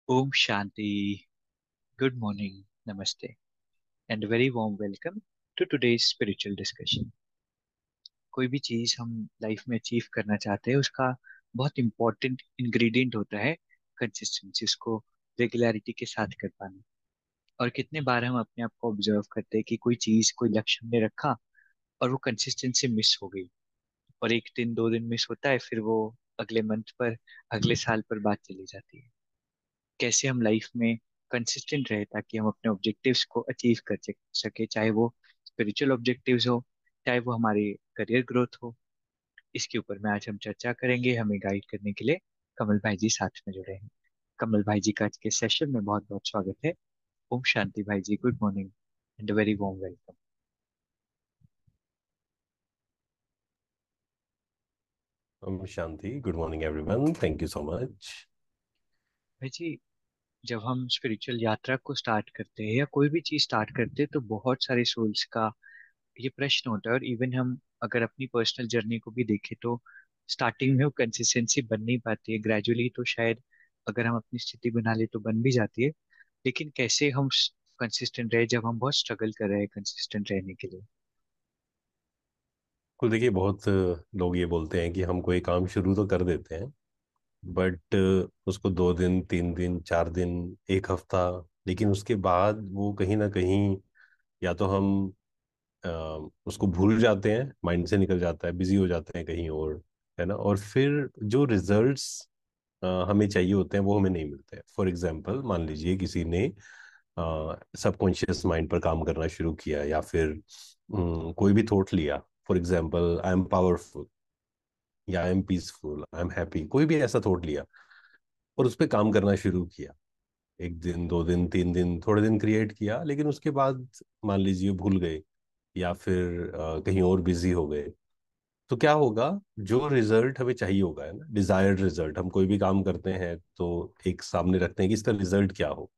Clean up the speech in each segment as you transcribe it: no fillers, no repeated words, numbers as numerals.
Om Shanti. Good morning, namaste and very warm welcome to today's spiritual discussion. कोई भी चीज हम लाइफ में अचीव करना चाहते हैं, उसका बहुत इंपॉर्टेंट इंग्रेडिएंट होता है कंसिस्टेंसी, उसको रेगुलरिटी के साथ कर पाना। और कितने बार हम अपने आप को ऑब्जर्व करते हैं कि कोई चीज, कोई लक्ष्य हमने रखा और वो कंसिस्टेंसी मिस हो गई, और एक दिन दो दिन मिस होता है, फिर वो अगले मंथ पर, अगले साल पर बात चली जाती है। कैसे हम लाइफ में कंसिस्टेंट रहे ताकि हम अपने ऑब्जेक्टिव्स को अचीव कर सके, चाहे वो स्पिरिचुअल ऑब्जेक्टिव्स हो, चाहे वो हमारी करियर ग्रोथ हो। इसके ऊपर में आज हम चर्चा करेंगे। हमें गाइड करने के लिए कमल भाई जी साथ में जुड़े हैं। कमल भाई जी का आज के सेशन में बहुत बहुत स्वागत है। ओम शांति भाई जी, good morning and very warm welcome. Om Shanti. Good morning, everyone. Thank you so much. भाई जी, जब हम स्पिरिचुअल यात्रा को स्टार्ट करते हैं या कोई भी चीज स्टार्ट करते हैं तो बहुत सारे सोल्स का ये प्रश्न होता है। और इवन हम अगर अपनी पर्सनल जर्नी को भी देखें तो स्टार्टिंग में वो कंसिस्टेंसी बन नहीं पाती है। ग्रेजुअली तो शायद अगर हम अपनी स्थिति बना ले तो बन भी जाती है। लेकिन कैसे हम कंसिस्टेंट रहे जब हम बहुत स्ट्रगल कर रहे हैं कंसिस्टेंट रहने के लिए। कुल देखिए, बहुत लोग ये बोलते हैं कि हम कोई काम शुरू तो कर देते हैं, बट उसको 2 दिन, 3 दिन, 4 दिन, एक हफ्ता, लेकिन उसके बाद वो कहीं ना कहीं या तो हम अ, उसको भूल जाते हैं, माइंड से निकल जाता है, बिजी हो जाते हैं कहीं और, है ना। और फिर जो रिजल्ट्स हमें चाहिए होते हैं वो हमें नहीं मिलते। फॉर एग्जाम्पल, मान लीजिए किसी ने सबकॉन्शियस माइंड पर काम करना शुरू किया, या फिर कोई भी थॉट लिया। For example, I am powerful, या I am peaceful, I am happy, कोई भी ऐसा थॉट लिया और उस पर काम करना शुरू किया। 1 दिन, 2 दिन, 3 दिन, थोड़े दिन क्रिएट किया, लेकिन उसके बाद मान लीजिए भूल गए, या फिर कहीं और बिजी हो गए। तो क्या होगा? जो रिजल्ट हमें चाहिए होगा, है ना, डिजायर्ड रिजल्ट, हम कोई भी काम करते हैं तो एक सामने रखते हैं कि इसका रिजल्ट क्या हो,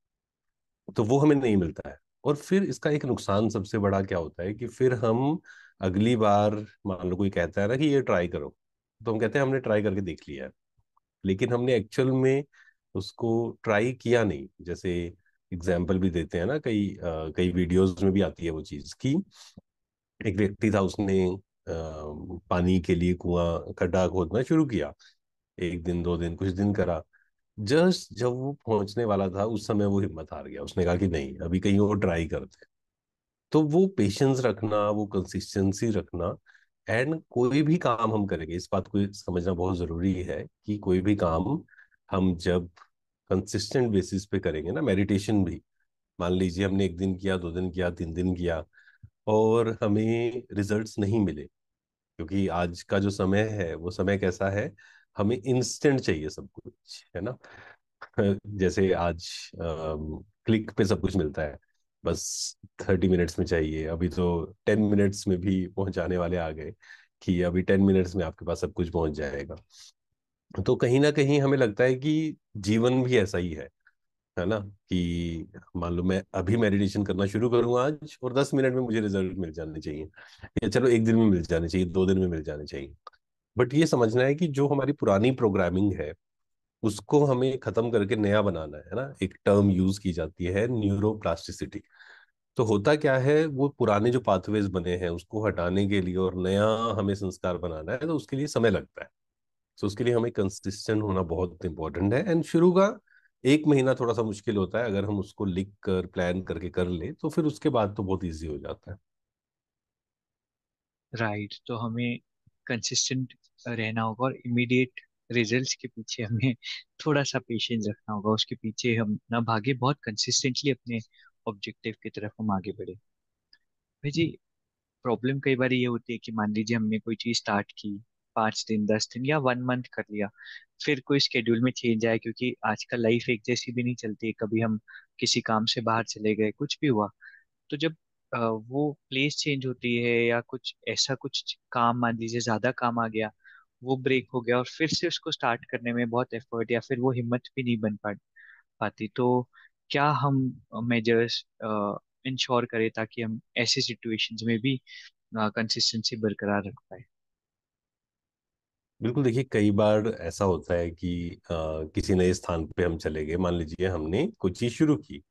तो वो हमें नहीं मिलता है। और फिर इसका एक नुकसान सबसे बड़ा क्या होता है कि फिर हम अगली बार, मान लो कोई कहता है ना कि ये ट्राई करो, तो हम कहते हैं हमने ट्राई करके देख लिया है, लेकिन हमने एक्चुअल में उसको ट्राई किया नहीं। जैसे एग्जाम्पल भी देते हैं ना, कई वीडियोस में भी आती है वो चीज की, एक व्यक्ति था, उसने पानी के लिए कुआं, गड्ढा खोदना शुरू किया। 1 दिन, 2 दिन, कुछ दिन करा। जस्ट जब वो पहुंचने वाला था, उस समय वो हिम्मत हार गया, उसने कहा कि नहीं, अभी कहीं और ट्राई करते हैं। तो वो पेशेंस रखना, वो कंसिस्टेंसी रखना, एंड कोई भी काम हम करेंगे, इस बात को समझना बहुत जरूरी है कि कोई भी काम हम जब कंसिस्टेंट बेसिस पे करेंगे ना, मेडिटेशन भी, मान लीजिए हमने 1 दिन किया, 2 दिन किया, 3 दिन किया, और हमें रिजल्ट्स नहीं मिले, क्योंकि आज का जो समय है वो समय कैसा है, हमें इंस्टेंट चाहिए सब कुछ, है ना। जैसे आज क्लिक पे सब कुछ मिलता है, बस 30 मिनट्स में चाहिए। अभी तो 10 मिनट्स में भी पहुंचाने वाले आ गए, कि अभी 10 मिनट्स में आपके पास सब कुछ पहुंच जाएगा। तो कहीं ना कहीं हमें लगता है कि जीवन भी ऐसा ही है ना, कि मान लो मैं अभी मेडिटेशन करना शुरू करूंगा आज, और 10 मिनट में मुझे रिजल्ट मिल जाने चाहिए, या चलो 1 दिन में मिल जाने चाहिए, 2 दिन में मिल जाने चाहिए। बट ये समझना है कि जो हमारी पुरानी प्रोग्रामिंग है, उसको हमें खत्म करके नया बनाना है ना। एक टर्म यूज की जाती है, न्यूरोप्लास्टिसिटी। तो होता क्या है, वो पुराने जो पाथवेज बने हैं उसको हटाने के लिए और नया हमें संस्कार बनाना है, तो उसके लिए समय लगता है। तो उसके लिए हमें कंसिस्टेंट होना बहुत इंपॉर्टेंट है। एंड शुरू का 1 महीना थोड़ा सा मुश्किल होता है, अगर हम उसको लिख कर प्लान करके कर ले तो फिर उसके बाद तो बहुत इजी हो जाता है। राइट, तो हमें कंसिस्टेंट रहना होगा और इमीडिएट रिजल्ट्स के पीछे हमें थोड़ा सा पेशेंस रखना होगा। उसके पीछे हम ना भागे, बहुत कंसिस्टेंटली अपने ऑब्जेक्टिव की तरफ हम आगे बढ़े। भाई जी, प्रॉब्लम कई बार ये होती है कि मान लीजिए हमने कोई चीज स्टार्ट की, 5 दिन 10 दिन या 1 मंथ कर लिया, फिर कोई स्केड्यूल में चेंज आया, क्योंकि आजकल लाइफ एक जैसी भी नहीं चलती है। कभी हम किसी काम से बाहर चले गए, कुछ भी हुआ, तो जब वो प्लेस चेंज होती है या कुछ ऐसा कुछ काम, मान लीजिए ज्यादा काम आ गया, वो ब्रेक हो गया और फिर से उसको स्टार्ट करने में बहुत एफर्ट या फिर वो हिम्मत भी नहीं बन पाती, तो क्या हम मेजर्स इंश्योर करें ताकि हम ऐसी सिचुएशंस में भी कंसिस्टेंसी बरकरार रख पाए। बिल्कुल, देखिए कई बार ऐसा होता है कि किसी नए स्थान पे हम चले गए। मान लीजिए हमने कुछ चीज शुरू की,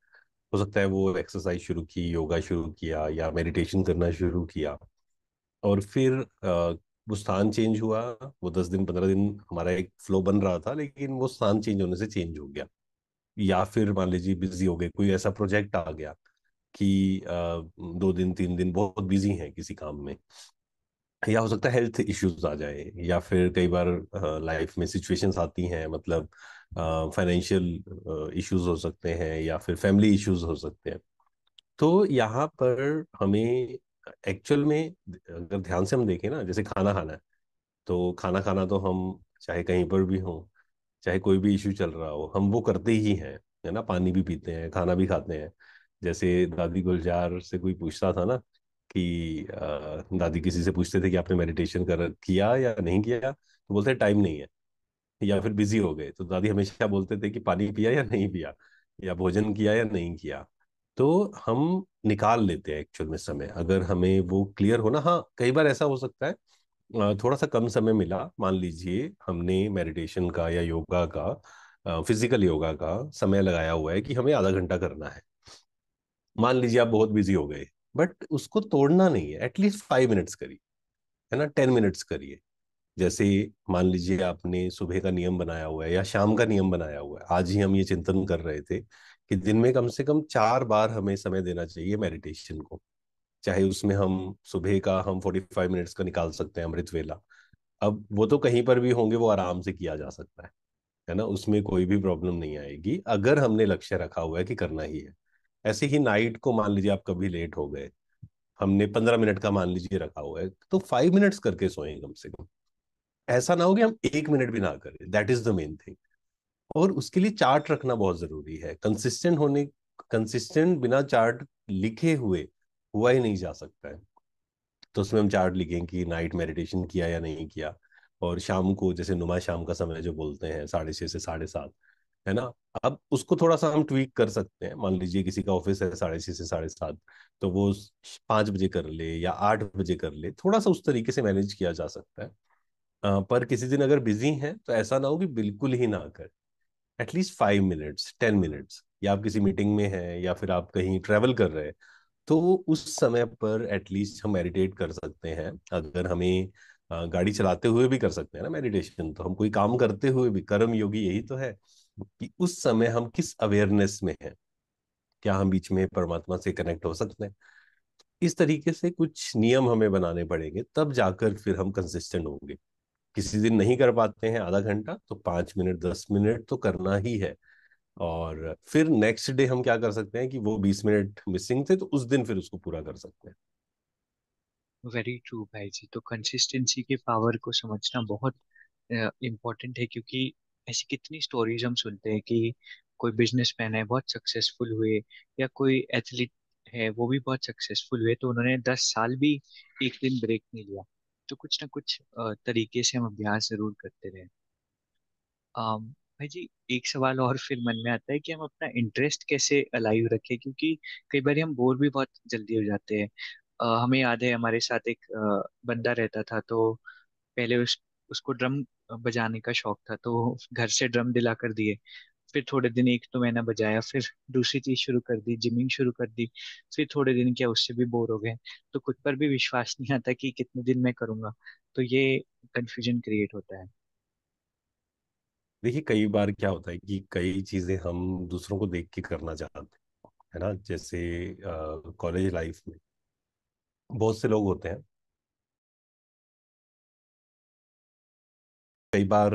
हो सकता है वो एक्सरसाइज शुरू की, योगा शुरू किया या मेडिटेशन करना शुरू किया, और फिर वो स्थान चेंज हुआ। वो 10 दिन 15 दिन हमारा एक फ्लो बन रहा था, लेकिन वो स्थान चेंज होने से चेंज हो गया। या फिर मान लीजिए बिजी हो गए, कोई ऐसा प्रोजेक्ट आ गया कि 2 दिन 3 दिन बहुत बिजी हैं किसी काम में। या हो सकता है हेल्थ इश्यूज आ जाए, या फिर कई बार लाइफ में सिचुएशंस आती हैं, मतलब फाइनेंशियल इश्यूज हो सकते हैं या फिर फैमिली इश्यूज हो सकते हैं। तो यहाँ पर हमें एक्चुअल में, अगर ध्यान से हम देखें ना, जैसे खाना खाना है, तो खाना खाना तो हम चाहे कहीं पर भी हो, चाहे कोई भी इश्यू चल रहा हो, हम वो करते ही हैं, है ना। पानी भी पीते हैं, खाना भी खाते हैं। जैसे दादी गुलजार से कोई पूछता था ना कि दादी किसी से पूछते थे कि आपने मेडिटेशन कर किया या नहीं किया, तो बोलते टाइम नहीं है, या फिर बिजी हो गए। तो दादी हमेशा बोलते थे कि पानी पिया या नहीं पिया, या भोजन किया या नहीं किया। तो हम निकाल लेते हैं एक्चुअल में समय, अगर हमें वो क्लियर हो ना। हाँ, कई बार ऐसा हो सकता है थोड़ा सा कम समय मिला, मान लीजिए हमने मेडिटेशन का या योगा का, फिजिकल योगा का समय लगाया हुआ है कि हमें आधा घंटा करना है। मान लीजिए आप बहुत बिजी हो गए, बट उसको तोड़ना नहीं है, एटलीस्ट 5 मिनट्स करिए, है ना, 10 मिनट्स करिए। जैसे मान लीजिए आपने सुबह का नियम बनाया हुआ है या शाम का नियम बनाया हुआ है। आज ही हम ये चिंतन कर रहे थे कि दिन में कम से कम 4 बार हमें समय देना चाहिए मेडिटेशन को। चाहे उसमें हम सुबह का हम 45 मिनट्स का निकाल सकते हैं अमृत वेला। अब वो तो कहीं पर भी होंगे, वो आराम से किया जा सकता है ना, उसमें कोई भी प्रॉब्लम नहीं आएगी अगर हमने लक्ष्य रखा हुआ है कि करना ही है। ऐसे ही नाइट को मान लीजिए आप कभी लेट हो गए, हमने 15 मिनट का मान लीजिए रखा हुआ है, तो 5 मिनट्स करके सोएं कम से कम। ऐसा ना हो कि हम 1 मिनट भी ना करें, that is the main thing. और उसके लिए चार्ट रखना बहुत जरूरी है, कंसिस्टेंट होने। कंसिस्टेंट बिना चार्ट लिखे हुए हुआ ही नहीं जा सकता है। तो उसमें हम चार्ट लिखें कि नाइट मेडिटेशन किया या नहीं किया। और शाम को जैसे नुमा शाम का समय जो बोलते हैं, 6:30 से 7:30, है ना। अब उसको थोड़ा सा हम ट्वीक कर सकते हैं। मान लीजिए किसी का ऑफिस है 6:30 से 7:30, तो वो 5 बजे कर ले या 8 बजे कर ले, थोड़ा सा उस तरीके से मैनेज किया जा सकता है। पर किसी दिन अगर बिजी हैं तो ऐसा ना हो कि बिल्कुल ही ना कर। एटलीस्ट 5 मिनट्स 10 मिनट्स, या आप किसी मीटिंग में हैं या फिर आप कहीं ट्रेवल कर रहे हैं, तो उस समय पर एटलीस्ट हम मेडिटेट कर सकते हैं। अगर हमें गाड़ी चलाते हुए भी कर सकते हैं ना मेडिटेशन, तो हम कोई काम करते हुए भी, कर्म योगी यही तो है कि उस समय हम किस अवेयरनेस में हैं, क्या हम बीच में परमात्मा से कनेक्ट हो सकते हैं। इस तरीके से कुछ नियम हमें बनाने पड़ेंगे, तब जाकर फिर हम कंसिस्टेंट होंगे। किसी दिन नहीं कर पाते हैं आधा घंटा, तो 5 मिनट 10 मिनट तो करना ही है। और फिर नेक्स्ट डे हम क्या कर सकते हैं कि वो 20 मिनट मिसिंग थे, तो उस दिन फिर उसको पूरा कर सकते हैं। वेरी ट्रू भाई जी, तो कंसिस्टेंसी के पावर को समझना बहुत इम्पोर्टेंट है, क्योंकि ऐसी कितनी स्टोरीज हम सुनते हैं कि कोई बिजनेसमैन है बहुत सक्सेसफुल हुए, या कोई एथलीट है वो भी बहुत सक्सेसफुल हुए, तो उन्होंने 10 साल भी एक दिन ब्रेक नहीं लिया। तो कुछ ना कुछ तरीके से हम अभ्यास जरूर करते रहे। भाई जी, एक सवाल और फिर मन में आता है कि हम अपना इंटरेस्ट कैसे अलाइव रखें, क्योंकि कई बार हम बोर भी बहुत जल्दी हो जाते हैं। हमें याद है हमारे साथ एक बंदा रहता था, तो पहले उसको ड्रम बजाने का शौक था, तो घर से ड्रम दिला कर दिए। फिर थोड़े दिन 1 2 महीना बजाया, फिर दूसरी चीज शुरू कर दी, जिमिंग शुरू कर दी। फिर थोड़े दिन किया, उससे भी बोर हो गए, तो खुद पर भी विश्वास नहीं आता कि कितने दिन मैं करूंगा। तो ये कंफ्यूजन क्रिएट होता है। देखिए कई बार क्या होता है कि कई चीजें हम दूसरों को देख के करना चाहते हैं, है ना। जैसे कॉलेज लाइफ में बहुत से लोग होते हैं, कई बार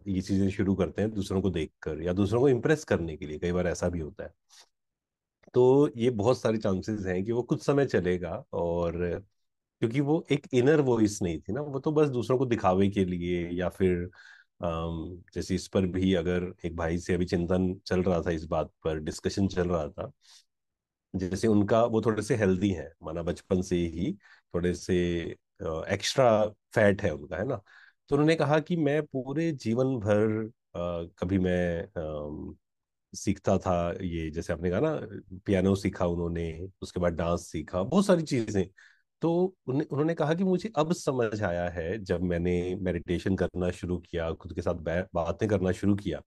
ये चीजें शुरू करते हैं दूसरों को देखकर या दूसरों को इम्प्रेस करने के लिए, कई बार ऐसा भी होता है। तो ये बहुत सारे चांसेस हैं कि वो कुछ समय चलेगा, और क्योंकि वो एक इनर वॉइस नहीं थी ना, वो तो बस दूसरों को दिखावे के लिए, या फिर जैसे इस पर भी अगर एक भाई से अभी चिंतन चल रहा था, इस बात पर डिस्कशन चल रहा था। जैसे उनका वो थोड़े से हेल्दी है, माना बचपन से ही थोड़े से एक्स्ट्रा फैट है उनका, है ना। तो उन्होंने कहा कि मैं पूरे जीवन भर कभी मैं सीखता था, ये जैसे आपने कहा ना, पियानो सीखा उन्होंने, उसके बाद डांस सीखा, बहुत सारी चीजें। तो उन्होंने कहा कि मुझे अब समझ आया है, जब मैंने मेडिटेशन करना शुरू किया, खुद के साथ बातें करना शुरू किया,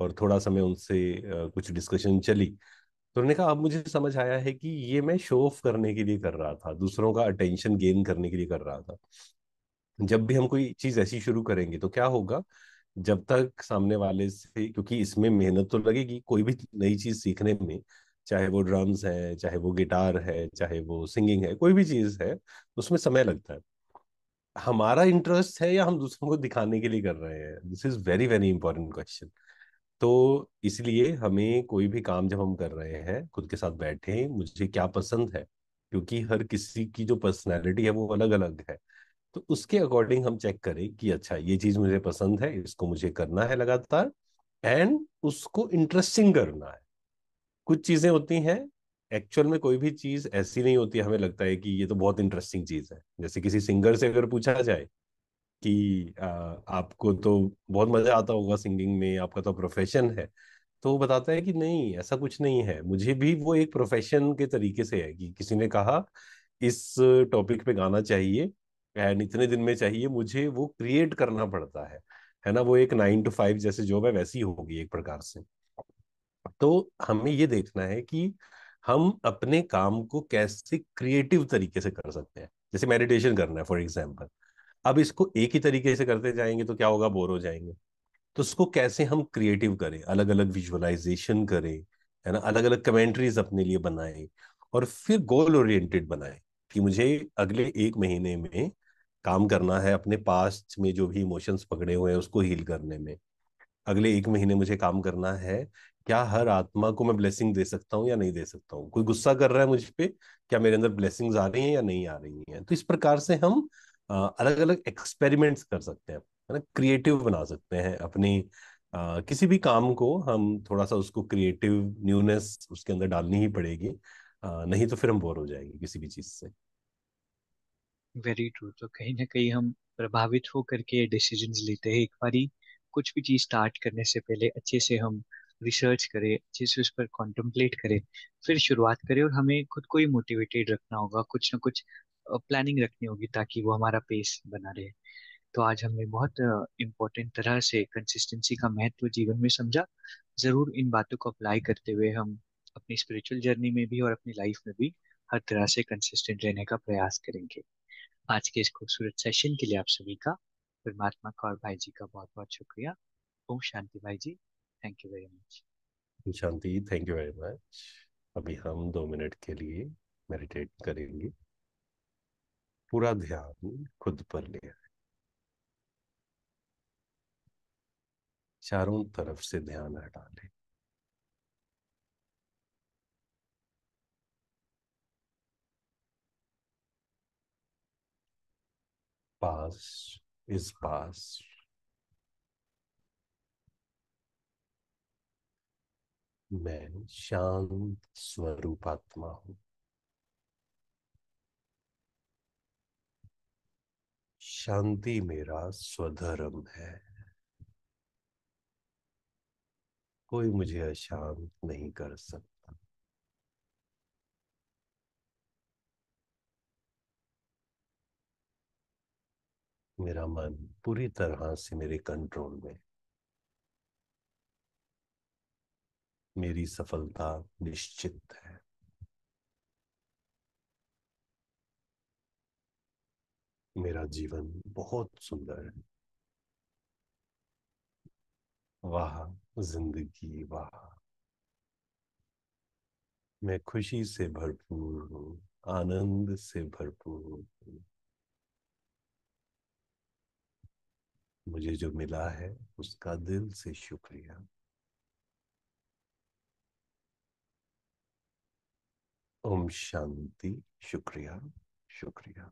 और थोड़ा समय उनसे कुछ डिस्कशन चली, तो उन्होंने कहा अब मुझे समझ आया है कि ये मैं शो ऑफ करने के लिए कर रहा था, दूसरों का अटेंशन गेन करने के लिए कर रहा था। जब भी हम कोई चीज ऐसी शुरू करेंगे तो क्या होगा, जब तक सामने वाले से, क्योंकि इसमें मेहनत तो लगेगी कोई भी नई चीज सीखने में, चाहे वो ड्रम्स है, चाहे वो गिटार है, चाहे वो सिंगिंग है, कोई भी चीज है, उसमें समय लगता है। हमारा इंटरेस्ट है या हम दूसरों को दिखाने के लिए कर रहे हैं, this is very very important question. तो इसलिए हमें कोई भी काम जब हम कर रहे हैं, खुद के साथ बैठे मुझे क्या पसंद है, क्योंकि हर किसी की जो पर्सनैलिटी है वो अलग अलग है। तो उसके अकॉर्डिंग हम चेक करें कि अच्छा ये चीज मुझे पसंद है, इसको मुझे करना है लगातार, एंड उसको इंटरेस्टिंग करना है। कुछ चीजें होती हैं, एक्चुअल में कोई भी चीज ऐसी नहीं होती, हमें लगता है कि ये तो बहुत इंटरेस्टिंग चीज है। जैसे किसी सिंगर से अगर पूछा जाए कि आपको तो बहुत मजा आता होगा सिंगिंग में, आपका तो प्रोफेशन है, तो वो बताता है कि नहीं, ऐसा कुछ नहीं है, मुझे भी वो एक प्रोफेशन के तरीके से है कि किसी ने कहा इस टॉपिक पे गाना चाहिए एंड इतने दिन में चाहिए, मुझे वो क्रिएट करना पड़ता है ना। वो एक 9 to 5 जैसे जॉब है, वैसी होगी एक प्रकार से। तो हमें ये देखना है कि हम अपने काम को कैसे क्रिएटिव तरीके से कर सकते हैं। जैसे मेडिटेशन करना है फॉर एग्जाम्पल, अब इसको एक ही तरीके से करते जाएंगे तो क्या होगा, बोर हो जाएंगे। तो उसको कैसे हम क्रिएटिव करें, अलग अलग विजुअलाइजेशन करें, है ना, अलग अलग कमेंट्रीज अपने लिए बनाएं, और फिर गोल ओरिएंटेड बनाएं कि मुझे अगले 1 महीने में काम करना है अपने पास्ट में जो भी इमोशंस पकड़े हुए हैं उसको हील करने में। अगले 1 महीने मुझे काम करना है, क्या हर आत्मा को मैं ब्लेसिंग दे सकता हूँ या नहीं दे सकता हूँ, कोई गुस्सा कर रहा है मुझ पे, क्या मेरे अंदर ब्लेसिंग्स आ रही हैं या नहीं आ रही हैं। तो इस प्रकार से हम अलग अलग एक्सपेरिमेंट्स कर सकते हैं, है ना, क्रिएटिव बना सकते हैं अपनी किसी भी काम को। हम थोड़ा सा उसको क्रिएटिव न्यूनेस उसके अंदर डालनी ही पड़ेगी, नहीं तो फिर हम बोर हो जाएंगे किसी भी चीज से। Very true. तो कहीं ना कहीं हम प्रभावित होकर के डिसीजंस लेते हैं। एक बारी कुछ भी चीज स्टार्ट करने से पहले अच्छे से हम रिसर्च करें, अच्छे से उस पर कॉन्टेम्पलेट करें, फिर शुरुआत करें। और हमें खुद को ही मोटिवेटेड रखना होगा, कुछ ना कुछ प्लानिंग रखनी होगी ताकि वो हमारा पेस बना रहे। तो आज हमने बहुत इम्पोर्टेंट तरह से कंसिस्टेंसी का महत्व जीवन में समझा। जरूर इन बातों को अप्लाई करते हुए हम अपनी स्पिरिचुअल जर्नी में भी और अपनी लाइफ में भी हर तरह से कंसिस्टेंट रहने का प्रयास करेंगे। आज के इस खूबसूरत सेशन के लिए आप सभी का, परमात्मा का और भाई जी का बहुत बहुत शुक्रिया। ओम शांति भाई जी। Thank you very much. Shanti, thank you very much. अभी हम 2 मिनट के लिए मेडिटेट करेंगे, पूरा ध्यान खुद पर ले, चारों तरफ से ध्यान हटा ले। पास, इस पास मैं शांत स्वरूपात्मा हूँ। शांति मेरा स्वधर्म है, कोई मुझे अशांत नहीं कर सकता। मेरा मन पूरी तरह से मेरे कंट्रोल में, मेरी सफलता निश्चित है। मेरा जीवन बहुत सुंदर है। वाह जिंदगी वाह, मैं खुशी से भरपूर हूँ, आनंद से भरपूर हूँ। मुझे जो मिला है उसका दिल से शुक्रिया। ओम शांति। शुक्रिया, शुक्रिया।